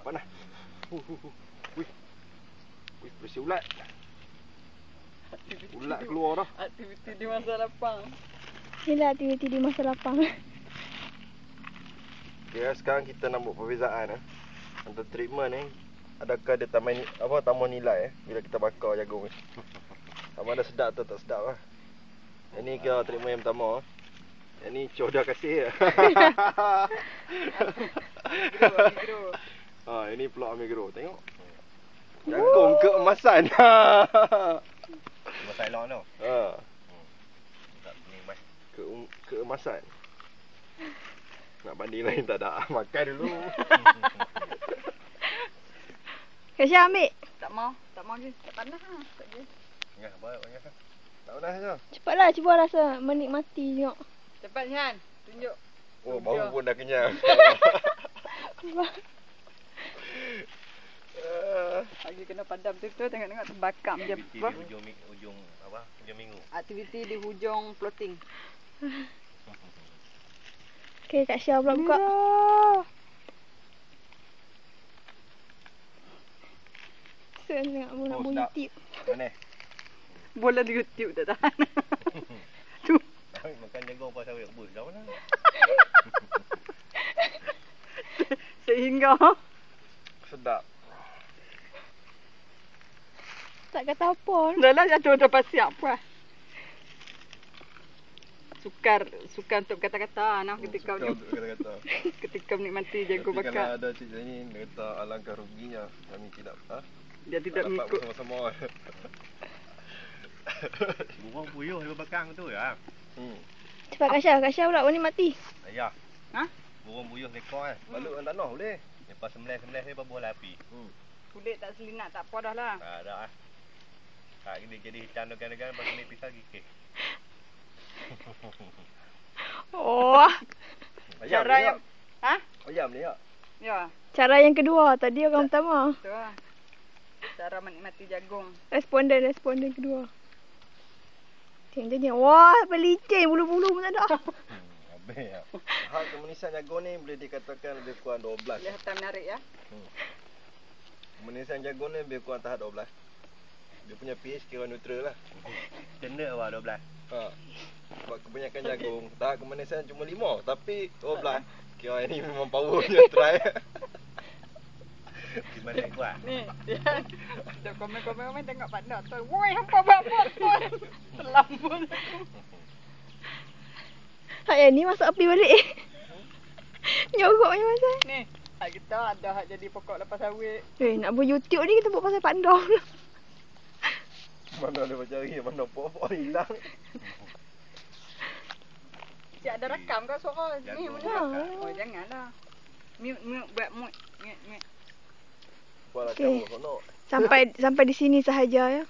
Panas. Wih. Wih, bersih ulat. Ulat keluar dah. Aktiviti di masa lapang. Inilah aktiviti di masa lapang. Okay, sekarang kita nak buat perbezaan antara treatment ni. Adakah dia tambah nilai bila kita bakar jagung ni. Sama ada sedap atau tak sedap lah. Yang ni kira treatment yang pertama. Yang ni Choh dah kasih. Mikro. Ini pula mikro. Tengok. Jagung keemasan. Masak elok tu. Tak ni mai. Keemasan. Nak banding lain tak ada. Makan dulu. Kasih ambil. Tak mau lagi. Tak panas lah. Tak je. Banyak banyak. Tak panas je. Cepatlah, cuba rasa menikmati tengok. Cepat Shan. Tunjuk. Oh, bau pun dah kenyang. Lagi kena padam tu tengok terbakar macam apa? Hujung minggu. Aktiviti di hujung floating. Okay, Kak Syah pula buka. Saya tengok bola YouTube. Mana? Bola di YouTube tak tahan. Tu. Makan jagung pasal rebus dah mana? Sehingga Sedap. Tak kata apa. dah lah jatuh dapat siap lah. Sukar untuk kata-kata ketika Kata-kata. ketika menikmati jagung Tapi bakar. kalau ada cik ni, dia kata alangkah ruginya kami tidak Dia tidak dapat mengikut. bersama-sama. Burung puyuh di belakang tu ya. Cepat Kak Syah pula menikmati. Ayah. Ha? Burung puyuh lekor Balut dalam tanah boleh. Lepas sembelih ni buah api. Kulit tak selinap tak apa dah lah. Tak ada ah. Tak jadi hitam degan-degan lepas ni pisah gigih. Oh. Cara yang Ayam ni ya. ya, Cara yang kedua, tadi orang pertama. tu lah. Cara menikmati jagung. Responden kedua. Tengok. Wah, pelicin bulu-bulu pun tak ada. Habis ya. Hal kemenisan jagung ni boleh dikatakan lebih kurang 12. Boleh hantar menarik ya. Kemenisan jagung ni lebih kurang tahap 12. Dia punya pH kira neutral lah. Kena awak 12. Sebab kebanyakan jagung tahap kemenisan cuma 5 tapi 12. Kira ni memang powernya try. Di mana kuat? Ni, dia ada komen tengok partner tu. Woi, hampa buat tu. Terlampun. Saya ni masuk api balik. Nyorok macam mana? Ni, kita ada hak jadi pokok lepas sawit. Nak buat YouTube ni kita buat pasal panda pula. Mana dia cari, mana pokok hilang. Cik ada rakam ke suara ni Jagung mana? bakar. Oh, janganlah. Mute buat mute. Buatlah Okey. kamu sonok. Sampai di sini sahaja ya.